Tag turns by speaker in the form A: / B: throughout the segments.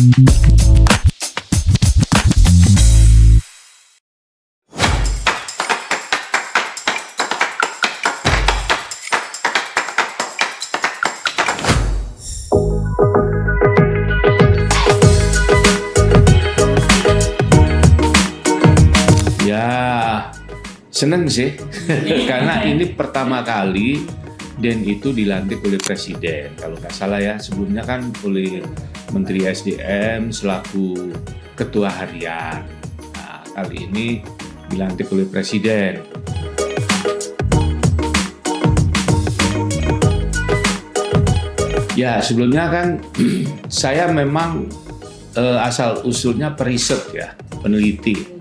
A: Ya, seneng sih, karena ini pertama kali dan itu dilantik oleh Presiden. Kalau nggak salah ya, sebelumnya kan oleh Menteri SDM selaku Ketua Harian. Nah, kali ini dilantik oleh Presiden. Ya, sebelumnya kan saya memang asal usulnya periset ya, peneliti.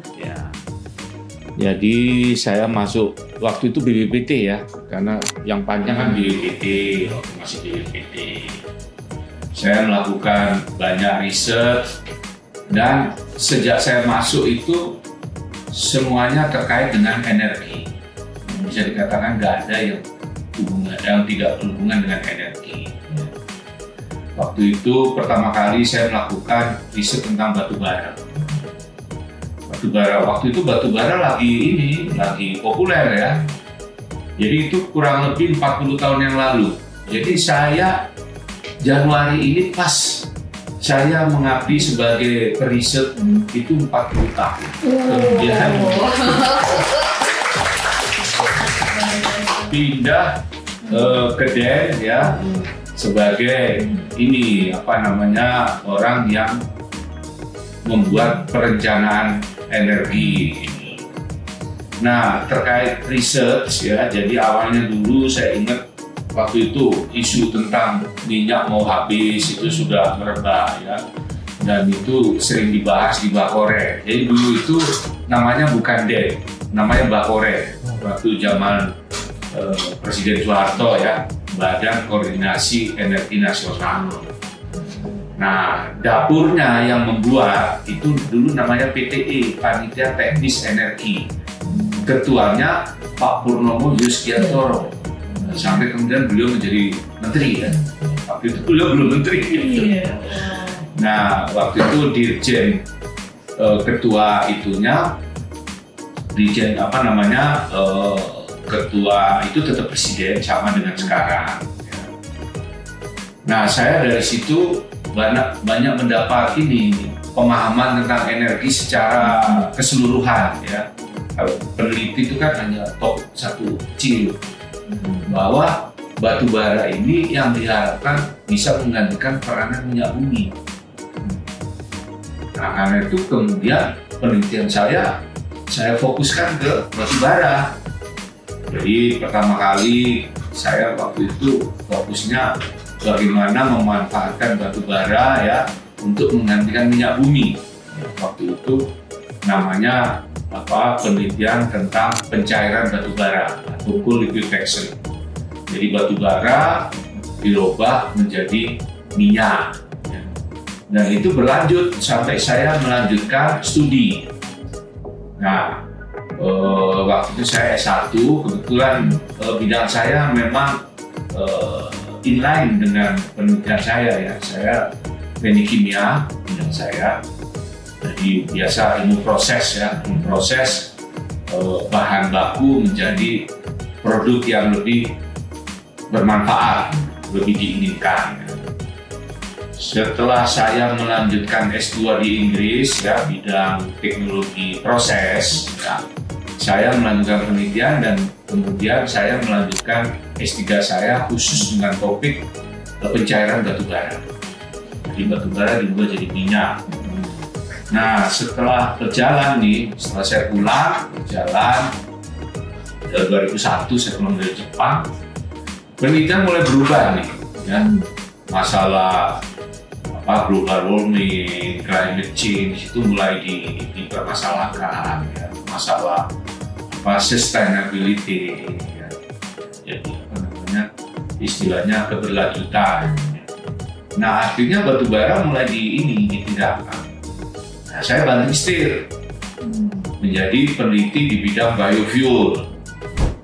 A: Jadi saya masuk waktu itu BPPT ya, karena yang panjang kan BPPT, waktu masih BPPT. Saya melakukan banyak riset dan sejak saya masuk itu semuanya terkait dengan energi. Bisa dikatakan nggak ada yang tidak berhubungan dengan energi. Waktu itu pertama kali saya melakukan riset tentang batu bara. Waktu itu batu bara lagi populer ya. Jadi itu kurang lebih 40 tahun yang lalu. Jadi saya Januari ini pas saya mengabdi sebagai periset itu 40 tahun. Kemudian pindah ke DEN ya sebagai orang yang membuat perencanaan energi. Nah, terkait research ya, jadi awalnya dulu saya ingat waktu itu isu tentang minyak mau habis itu sudah merebak ya, dan itu sering dibahas di Bakore. Jadi dulu itu namanya bukan DEN, namanya Bakore. Waktu zaman Presiden Soeharto ya, Badan Koordinasi Energi Nasional. Nah, dapurnya yang membuat itu dulu namanya PTE, Panitia Teknis Energi. Ketuanya Pak Purnomo Yuskiantoro. Sampai kemudian beliau menjadi menteri ya. Waktu itu beliau belum menteri. Nah, waktu itu Dirjen ketua itunya, ketua itu tetap presiden sama dengan sekarang. Nah, saya dari situ banyak mendapat pemahaman tentang energi secara keseluruhan ya. Kalau peneliti itu kan hanya top satu kecil, bahwa batu bara ini yang diharapkan bisa menggantikan peranan minyak bumi. Nah, karena itu kemudian penelitian saya fokuskan ke batu bara. Jadi pertama kali saya waktu itu fokusnya bagaimana memanfaatkan batu bara ya untuk menggantikan minyak bumi. Waktu itu namanya penelitian tentang pencairan batu bara atau coal liquefaction. Jadi batu bara dirubah menjadi minyak. Dan itu berlanjut sampai saya melanjutkan studi. Nah, waktu itu saya S1, kebetulan bidang saya memang inline dengan penelitian saya ya. Saya teknik kimia bidang saya. Jadi biasa ilmu proses ya, proses bahan baku menjadi produk yang lebih bermanfaat, lebih diinginkan. Setelah saya melanjutkan S2 di Inggris ya, bidang teknologi proses ya, saya melanjutkan penelitian dan kemudian saya melanjutkan S3 saya khusus dengan topik pencairan batu bara. Jadi batu bara diubah jadi minyak. Nah, setelah setelah saya pulang berjalan 2001 saya pulang dari Jepang, penelitian mulai berubah nih ya. Masalah global warming, climate change itu mulai dipermasalahkan ya. Masalah sustainability ya. Jadi istilahnya keberlanjutan. Nah, akhirnya batu bara mulai ditinggalkan. Nah, saya banting setir menjadi peneliti di bidang biofuel.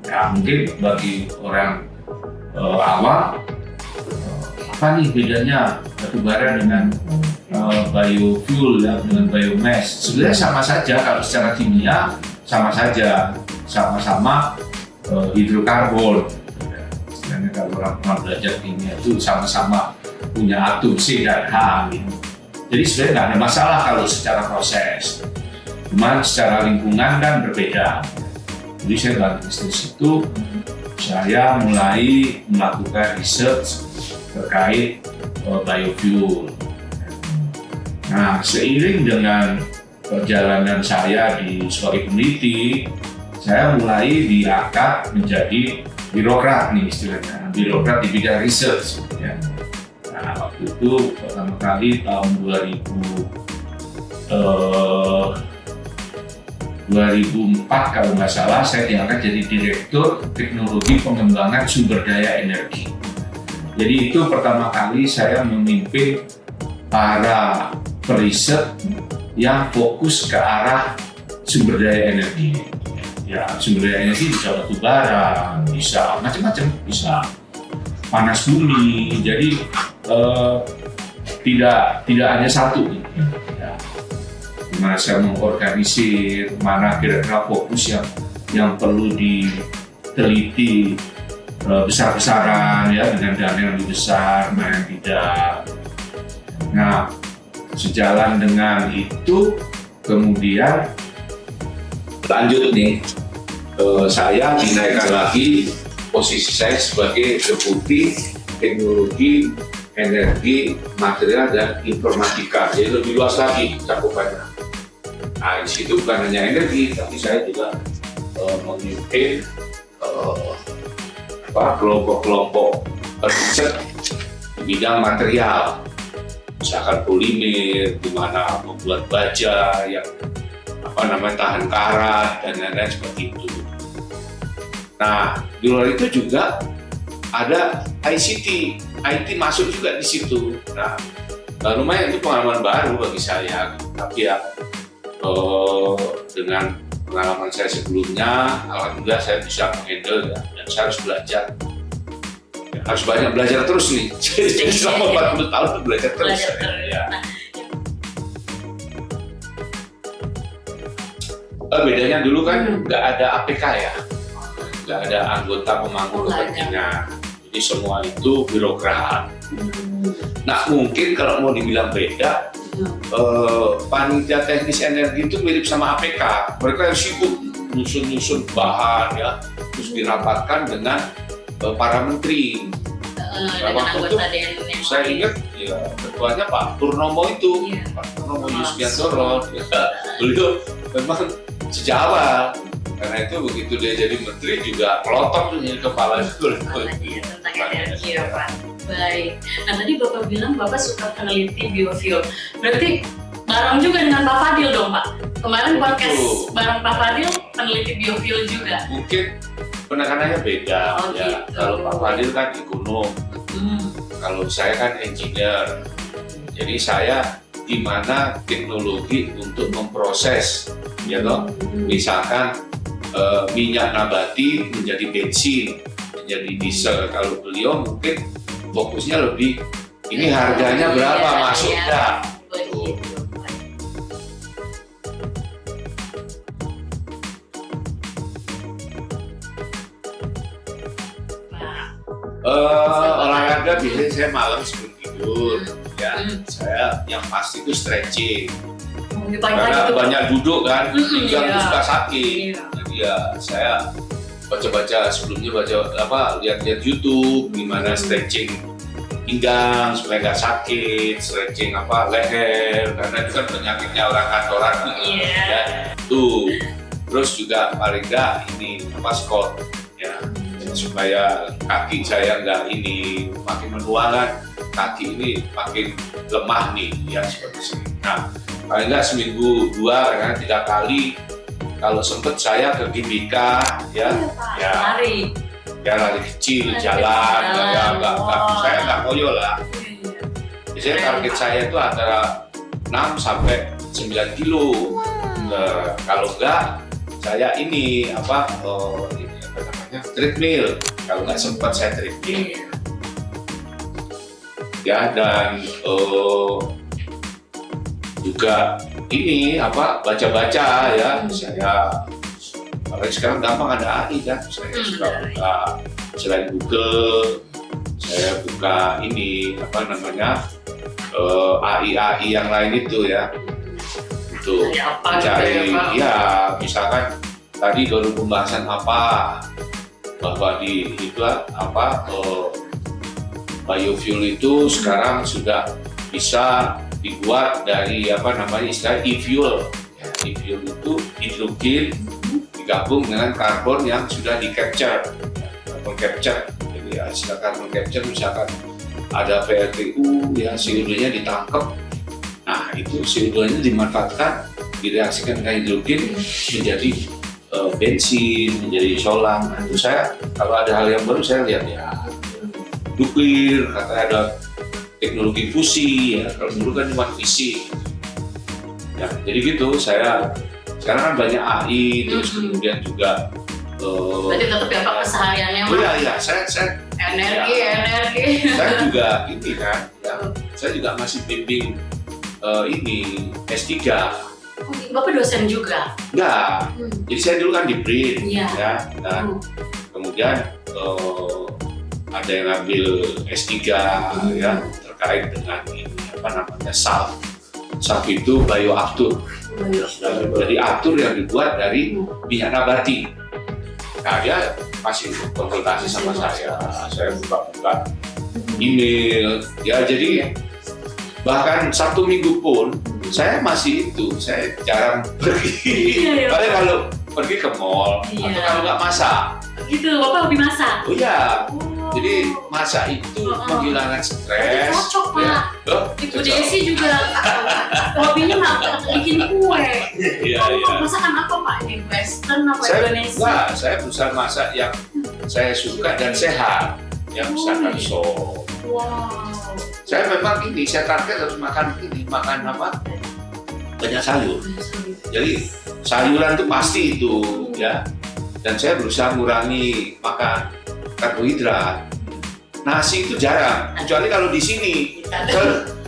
A: Ya, mungkin bagi orang awam, apa nih bedanya batu bara dengan biofuel ya, dengan biomass. Sebenarnya sama saja kalau secara kimia, sama saja, sama-sama hidrokarbon. Sebenarnya kalau orang pernah belajar kimia itu sama-sama punya atom C dan H. Gitu. Jadi sebenarnya nggak ada masalah kalau secara proses. Cuman secara lingkungan kan berbeda. Jadi saya dari situ saya mulai melakukan research terkait biofuel. Nah, seiring dengan perjalanan saya sebagai peneliti, saya mulai diangkat menjadi birokrat nih istilahnya, birokrat di bidang research. Ya. Nah, waktu itu pertama kali tahun 2004 kalau nggak salah, saya diangkat jadi Direktur Teknologi Pengembangan Sumber Daya Energi. Jadi itu pertama kali saya memimpin para periset yang fokus ke arah sumber daya energi. Ya, sumber daya energi bisa batu bara, bisa macam-macam, bisa panas bumi. Jadi tidak hanya satu. Ya. Dimana saya mengorganisir mana kira-kira fokus yang perlu diteliti besar-besaran ya, dengan dana yang lebih besar, mana yang tidak. Nah, sejalan dengan itu kemudian lanjut nih, saya dinaikkan lagi posisi saya sebagai Deputi Teknologi Energi Material dan Informatika, jadi lebih luas lagi cakupannya. Nah, di situ bukan hanya energi, tapi saya juga memimpin kelompok-kelompok riset di bidang material, misalkan polimer, gimana membuat baja yang tahan karat dan lain-lain seperti itu. Nah, di luar itu juga ada ICT, IT masuk juga di situ. Nah, lumayan itu pengalaman baru bagi saya, tapi ya dengan pengalaman saya sebelumnya, alhamdulillah saya bisa menghandle ya, dan saya harus belajar. Ya, harus banyak belajar terus nih. Jadi selama 40 tahun itu belajar terus. Ya. Bedanya dulu kan nggak ada APK ya, nggak ada anggota pemangku kepentingan. Jadi semua itu birokrat. Nah, mungkin kalau mau dibilang beda, panitia teknis energi itu mirip sama APK. Mereka yang sibuk nyusun bahan ya, terus dirapatkan dengan para menteri. Waktu itu saya ingat ya, ketuanya Pak Purnomo itu, Pak Purnomo Yusbiantoro. Ya, beliau memang sejak awal, karena itu begitu dia jadi menteri juga pelotok tuh jadi kepala
B: tentang energi ya Pak. Baik. Nah, tadi Bapak bilang Bapak suka peneliti biofuel. Berarti bareng juga dengan Pak Fadil dong, Pak? Kemarin podcast bareng Pak Fadil peneliti biofuel juga.
A: Mungkin penekanannya beda ya. Gitu. Kalau Pak Fadil kan ekonom, kalau saya kan engineer. Jadi saya di mana teknologi untuk memproses, ya toh, misalkan minyak nabati menjadi bensin, menjadi diesel. Kalau beliau mungkin fokusnya lebih ini harganya berapa masuk dah. Olahraga biasanya saya malam sebelum tidur ya. Saya yang pasti itu stretching. Karena banyak duduk kan, pinggang itu suka sakit. Jadi ya saya baca-baca sebelumnya, lihat-lihat YouTube gimana stretching pinggang supaya nggak sakit, stretching leher, karena itu kan penyakitnya orang kantoran ya. Tuh, terus juga paling nggak ini squat ya, supaya kaki saya nggak ini makin menua kan, kaki ini makin lemah nih ya, seperti ini. Nah, paling nggak seminggu 2 karena 3 kali. Kalau sempet saya ke GBK ya, lari kecil, jalan, saya nggak koyo lah. Biasanya target saya itu antara 6 sampai 9 kilo. Kalau enggak, saya ini treadmill. Kalau nggak sempat saya treadmill. Ya, dan juga ini baca-baca ya. Saya sekarang gampang ada AI kan, saya suka buka selain Google, saya buka ini AI yang lain itu ya, untuk mencari ya, misalkan tadi baru pembahasan bahwa di itu biofuel itu sekarang sudah bisa dibuat dari istilah e-fuel. Ya, e-fuel itu hidrogen digabung dengan karbon yang sudah di-capture, carbon capture. Jadi istilah carbon capture misalkan ada PLTU ya, CO2-nya ditangkap. Nah, itu CO2-nya dimanfaatkan, direaksikan dengan hidrogen menjadi bensin, menjadi solar. Nah, itu saya kalau ada hal yang baru saya lihat ya, nuklir, katanya ada teknologi fusi ya, kalau dulu kan cuma fisi. Ya, jadi gitu, saya sekarang kan banyak AI, terus kemudian juga
B: berarti tetap ya Pak kesehariannya Mas?
A: Iya, saya
B: energi.
A: Saya juga ini kan, ya, saya juga masih bimbing ini S3.
B: Bapak dosen juga?
A: Enggak, jadi saya dulu kan di BRIN ya, dan kemudian ada yang ngambil S3 ya terkait dengan ini SAF. SAF itu bioaftur. Jadi aftur yang dibuat dari minyak nabati. Nah, dia masih konsultasi sama saya buka email ya, jadi bahkan Sabtu Minggu pun saya masih saya jarang pergi. Paling kalau pergi ke mall atau kalau nggak masak.
B: Gitu, Bapak hobi masak?
A: Oh iya. Jadi masak itu menghilangkan stres.
B: Cocok Pak.
A: Ya.
B: Ibu Desi juga hobinya bikin kue.
A: Iya.
B: Masakan apa Pak? Ini Western apa Indonesia?
A: Saya berusaha masak yang saya suka dan sehat. Yang misalkan sop.
B: Wow.
A: Saya memang saya target harus makan banyak sayur. Jadi sayuran itu pasti itu ya. Dan saya berusaha mengurangi makan karbohidrat. Nasi itu jarang, kecuali kalau di sini.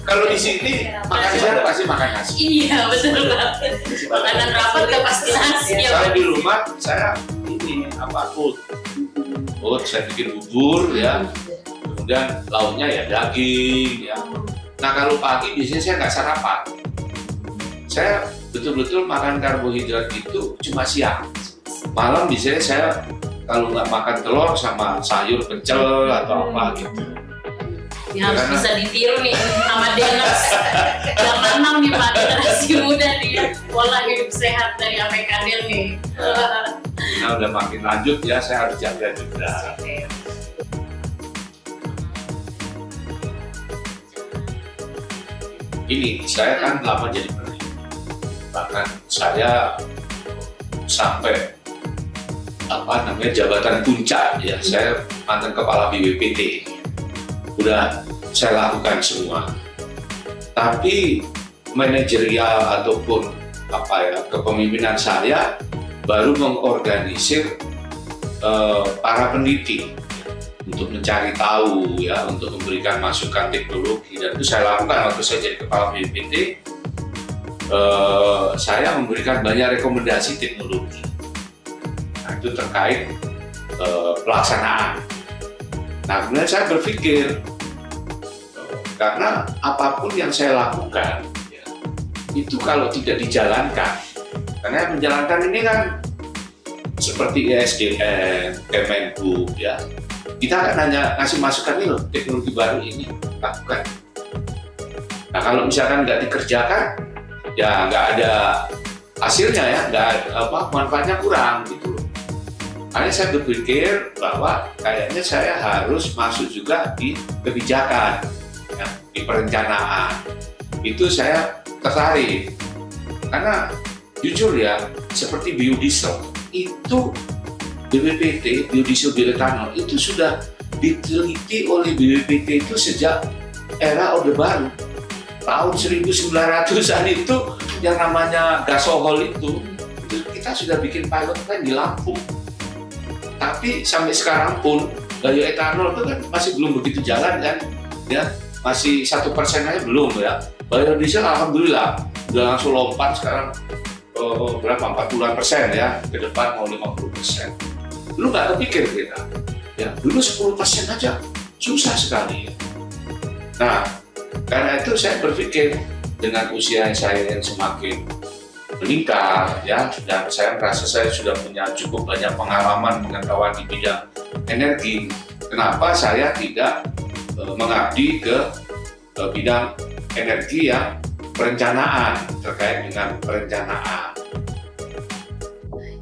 A: Kalau di sini makan siang pasti makan nasi.
B: Iya, betul banget. Makanan rapat udah pasti nasi.
A: Saya di rumah saya oat saya bikin bubur ya. Kemudian lauknya ya daging ya. Nah, kalau pagi biasanya saya nggak sarapan. Saya betul-betul makan karbohidrat itu cuma siang. Malam biasanya saya kalau nggak makan telur sama sayur pecel atau apa gitu.
B: Ya, harus bisa ditiru nih sama Dennis. Zaman 6 nih Pak, generasi muda nih, pola hidup sehat dari APKD nih.
A: Nah, udah makin lanjut ya, saya harus jaga juga. Ini saya kan lama jadi peneliti, bahkan saya sampai jabatan puncak ya, saya mantan kepala BPPT, udah saya lakukan semua. Tapi manajerial ataupun kepemimpinan saya baru mengorganisir para peneliti untuk mencari tahu ya, untuk memberikan masukan teknologi, dan itu saya lakukan waktu saya jadi kepala BPPT. Saya memberikan banyak rekomendasi teknologi. Nah, itu terkait pelaksanaan. Nah, kemudian saya berpikir karena apapun yang saya lakukan ya, itu kalau tidak dijalankan, karena menjalankan ini kan seperti ESDM, Kemenhub ya, kita kan hanya ngasih masukan ini loh, teknologi baru ini lakukan. Nah, kalau misalkan nggak dikerjakan, ya nggak ada hasilnya ya, manfaatnya kurang gitu loh. Makanya saya berpikir bahwa kayaknya saya harus masuk juga di kebijakan, ya, di perencanaan. Itu saya tertarik karena jujur ya, seperti biodiesel itu BPPT, biodiesel bioetanol itu sudah diteliti oleh BPPT itu sejak era Orde Baru tahun 1900-an. Itu yang namanya gasohol itu kita sudah bikin pilot plan di Lampung. Tapi sampai sekarang pun bioetanol itu kan masih belum begitu jalan kan, ya, masih 1% aja belum ya. Biodiesel alhamdulillah udah langsung lompat sekarang berapa 40% ya, ke depan mau 50%. Dulu nggak kepikir kita, ya dulu 10% aja susah sekali. Nah, karena itu saya berpikir dengan usia saya yang semakin meningkat, ya, dan saya merasa saya sudah punya cukup banyak pengalaman pengetahuan di bidang energi. Kenapa saya tidak mengabdi ke bidang energi yang perencanaan, terkait dengan perencanaan.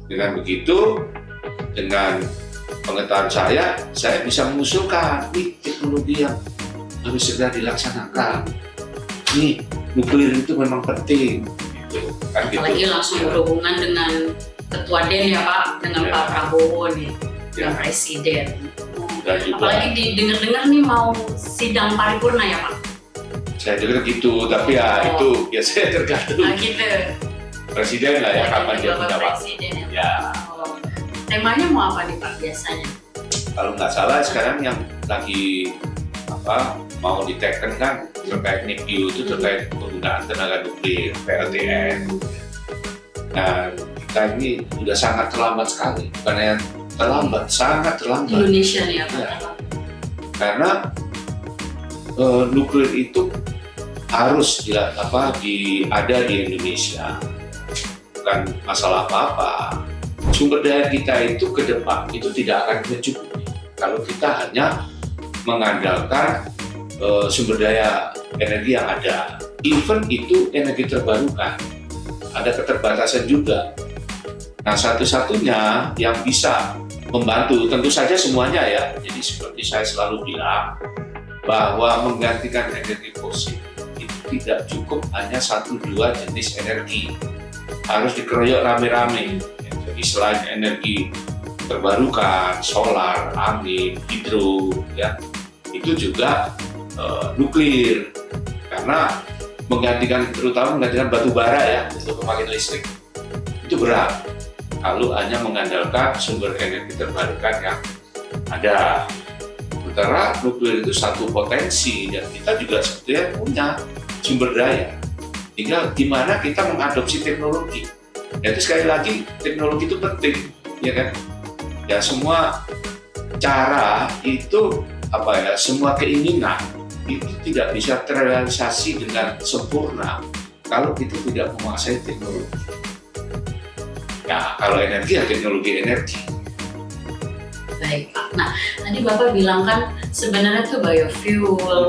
A: Dengan begitu, dengan pengetahuan saya bisa mengusulkan nih teknologi yang harus segera dilaksanakan. Nih, nuklir itu memang penting. Gitu. Kan
B: Apalagi
A: gitu.
B: langsung berhubungan dengan Ketua DEN ya Pak, dengan
A: Ya.
B: Pak Prabowo nih,
A: Ya.
B: yang Presiden.
A: Dan juga
B: Apalagi didengar-dengar nih mau sidang paripurna ya Pak.
A: saya dengar gitu, tapi ya itu biasanya tergantung
B: Nah gitu.
A: presiden lah ya, kapan dia
B: Bapak
A: punya waktu.
B: Presiden ya.
A: Ya,
B: Oh. Temanya mau apa nih Pak biasanya?
A: kalau nggak salah sekarang yang lagi mau diteken kan terkait NIPU itu terkait penggunaan tenaga nuklir PLTN. Nah, kita ini sudah sangat terlambat sekali, bukan yang terlambat, sangat terlambat.
B: Indonesia nih ya Pak.
A: Ya. Karena nuklir itu harus ada di Indonesia, bukan masalah apa-apa. Sumber daya kita itu ke depan itu tidak akan mencukupi kalau kita hanya mengandalkan sumber daya energi yang ada. Even itu energi terbarukan, ada keterbatasan juga. Nah, satu-satunya yang bisa membantu, tentu saja semuanya ya. Jadi seperti saya selalu bilang, bahwa menggantikan energi fosil itu tidak cukup hanya 1-2 jenis energi. Harus dikeroyok rame-rame. Jadi selain energi terbarukan, solar, angin, hidro, ya, itu juga nuklir. Karena terutama menggantikan batu bara ya untuk pembangkit listrik itu berat kalau hanya mengandalkan sumber energi terbarukan yang ada. Sementara nuklir itu satu potensi dan kita juga sebetulnya punya sumber daya. Tinggal gimana kita mengadopsi teknologi. Jadi sekali lagi teknologi itu penting, ya kan? Ya semua cara itu semua keinginan itu tidak bisa terrealisasi dengan sempurna kalau kita tidak menguasai teknologi. Ya kalau energi ya teknologi energi.
B: Baik Pak. Nah tadi Bapak bilang kan sebenarnya tuh biofuel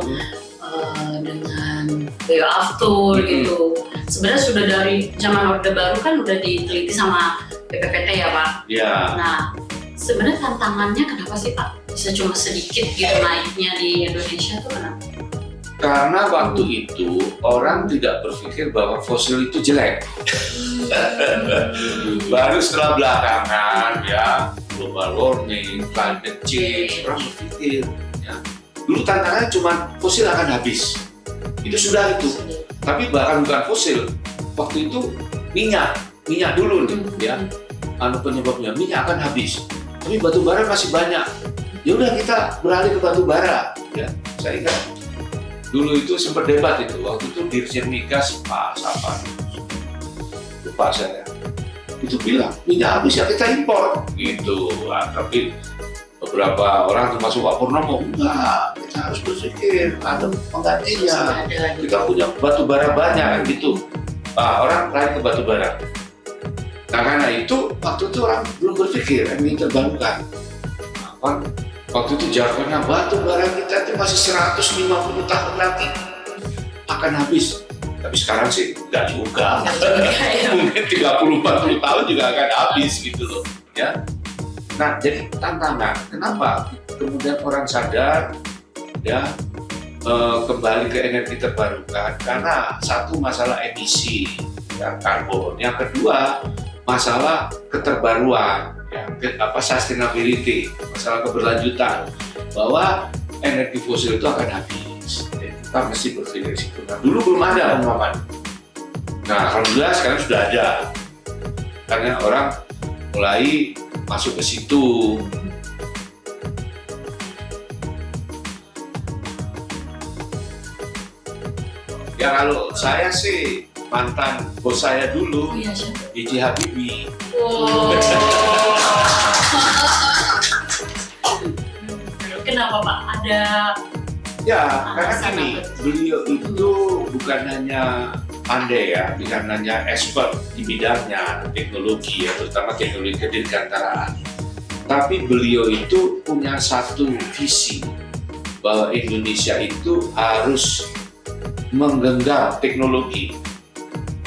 B: dengan bioaftur gitu. Sebenarnya sudah dari zaman Orde Baru kan udah diteliti sama BPPT ya Pak.
A: Ya.
B: Nah sebenarnya tantangannya kenapa sih Pak bisa cuma sedikit gitu naiknya di Indonesia tuh kenapa?
A: Karena waktu itu orang tidak berpikir bahwa fosil itu jelek. Baru setelah belakangan ya global warming, climate change, orang berpikir ya. Dulu tantangannya cuma fosil akan habis. Itu sudah itu. Tapi bahkan bukan fosil. Waktu itu minyak dulu nih ya. Penyebabnya minyak akan habis. Tapi batu bara masih banyak. Ya udah kita beralih ke batu bara ya. Saya ingat dulu itu sempat debat itu. Waktu itu Dirjen Migas Pak Sapan. Lupa saya. Itu bilang minyak habis ya kita impor gitu. Tapi beberapa orang termasuk Pak Purnomo enggak, kita harus berpikir ada penggantinya. Kita punya batu bara banyak kan gitu. Orang lain ke batu bara. Nah karena itu waktu itu orang belum berpikir energi terbarukan. Waktu itu jargonnya batu bara kita itu masih 150 tahun lagi akan habis. Tapi sekarang sih enggak juga. Mungkin 30-40 tahun juga akan habis gitu loh ya. Nah jadi tantangan, kenapa kemudian orang sadar ya kembali ke energi terbarukan? Karena satu masalah emisi ya, karbon, yang kedua masalah keterbaruan ya, sustainability, masalah keberlanjutan, bahwa energi fosil itu akan habis. Jadi kita mesti berpikir situ. Nah, dulu belum ada pemahaman. Nah alhamdulillah sekarang sudah ada, karena orang mulai masuk ke situ. Ya kalau saya sih mantan bos saya dulu,
B: Oh iya, siapa?
A: B.J. Habibie.
B: Oh. Kenapa Pak? Ada
A: Ya, karena
B: alasan
A: gini,
B: apa?
A: beliau itu bukan hanya pandai ya, bukan hanya expert di bidangnya teknologi ya, terutama teknologi kedirgantaraan. Tapi beliau itu punya satu visi bahwa Indonesia itu harus menggenggam teknologi.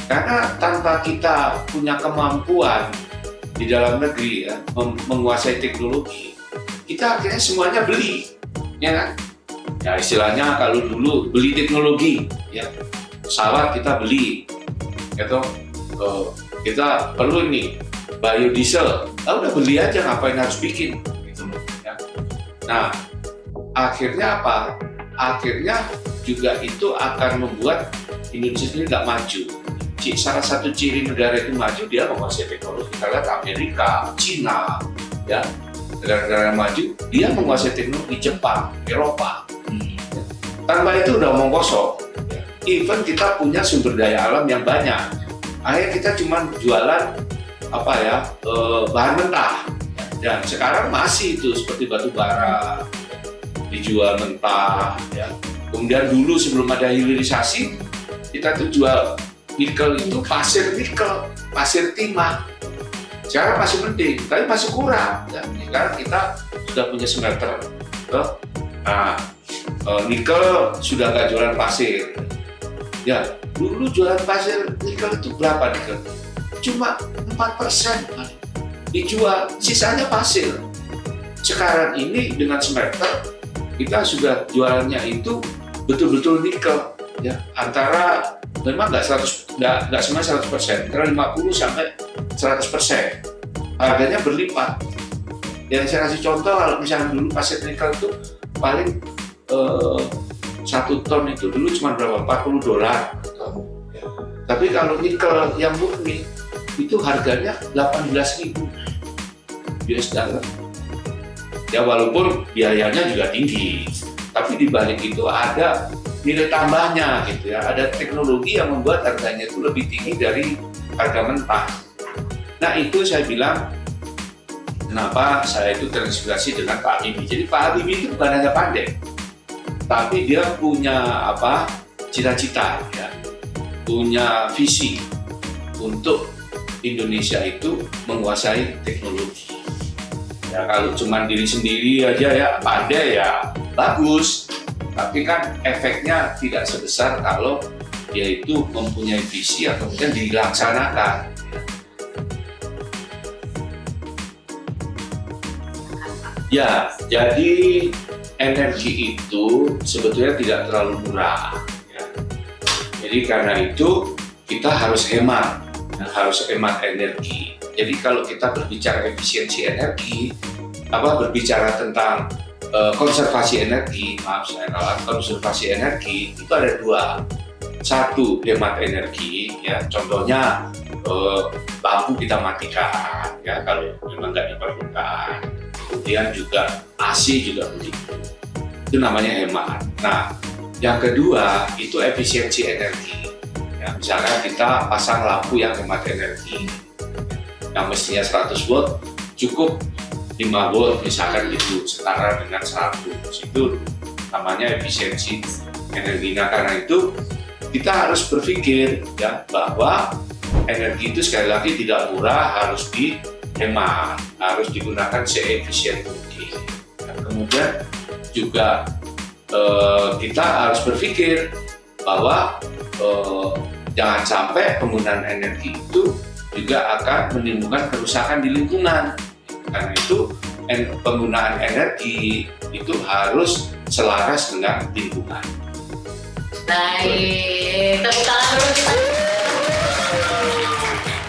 A: Karena tanpa kita punya kemampuan di dalam negeri ya, menguasai teknologi, kita akhirnya semuanya beli, ya kan? Ya istilahnya kalau dulu beli teknologi, ya pesawat kita beli, gitu. Kita perlu nih biodiesel, udah beli aja, ngapain harus bikin, gitu. Ya. Nah, akhirnya apa? Akhirnya juga itu akan membuat Indonesia sendiri nggak maju. Salah satu ciri negara itu maju, dia menguasai teknologi. Kita lihat Amerika, Cina, ya negara-negara maju, dia menguasai teknologi. Jepang, Eropa. Tanpa itu udah omong kosong. Even kita punya sumber daya alam yang banyak, akhirnya kita cuma jualan bahan mentah. Dan sekarang masih itu seperti batu bara dijual mentah. Ya. Kemudian dulu sebelum ada hilirisasi, kita tuh jual nikel itu pasir nikel, pasir timah. Sekarang masih penting, tapi masih kurang. Ya. Sekarang kita sudah punya smelter. Nah, nikel sudah nggak jualan pasir. Ya, dulu jualan pasir nikel itu berapa nikel? Cuma 4% dijual, sisanya pasir. Sekarang ini dengan smelter kita sudah jualannya itu betul-betul nikel. Ya, antara memang nggak semua 100%, antara 50 sampai 100%. Harganya berlipat. Yang saya kasih contoh, kalau misalnya dulu pasir nikel itu paling 1 ton itu dulu cuma berapa? $40. Tapi kalau nikel yang murni itu harganya 18.000 US dollar. Ya walaupun biayanya juga tinggi, tapi di balik itu ada nilai tambahnya gitu ya. Ada teknologi yang membuat harganya itu lebih tinggi dari harga mentah. Nah itu saya bilang kenapa saya itu terinspirasi dengan Pak Habibie. Jadi Pak Habibie itu bukan hanya pandai, tapi dia punya cita-cita, ya, punya visi untuk Indonesia itu menguasai teknologi. Ya kalau cuma diri sendiri aja ya pandai ya bagus, tapi kan efeknya tidak sebesar kalau dia itu mempunyai visi atau kemudian dilaksanakan. Ya, jadi energi itu sebetulnya tidak terlalu murah. Ya. Jadi karena itu kita harus hemat energi. Jadi kalau kita berbicara efisiensi energi, berbicara tentang konservasi energi, konservasi energi itu ada 2. Satu, hemat energi, ya contohnya lampu kita matikan, ya kalau memang nggak diperlukan. Kemudian juga AC juga begitu. Itu namanya hemat. Nah, yang kedua itu efisiensi energi. Ya, misalnya kita pasang lampu yang hemat energi, yang mestinya 100 watt, cukup 5 watt misalkan gitu, setara dengan 100. Itu namanya efisiensi energi. Nah, karena itu kita harus berpikir ya bahwa energi itu sekali lagi tidak murah, harus dihemat, harus digunakan seefisien mungkin. Dan kemudian juga kita harus berpikir bahwa jangan sampai penggunaan energi itu juga akan menimbulkan kerusakan di lingkungan. Karena itu penggunaan energi itu harus selaras dengan lingkungan.
B: Baik, tepuk tangan dulu kita.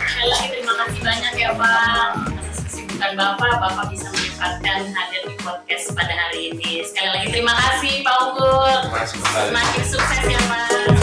B: Sekali lagi terima kasih banyak ya Pak atas kesibukan Bapak bisa menyempatkan hadir di podcast pada hari ini. Sekali lagi terima kasih Pak Unggul.
A: Terima kasih kembali.
B: Semakin sukses ya Pak.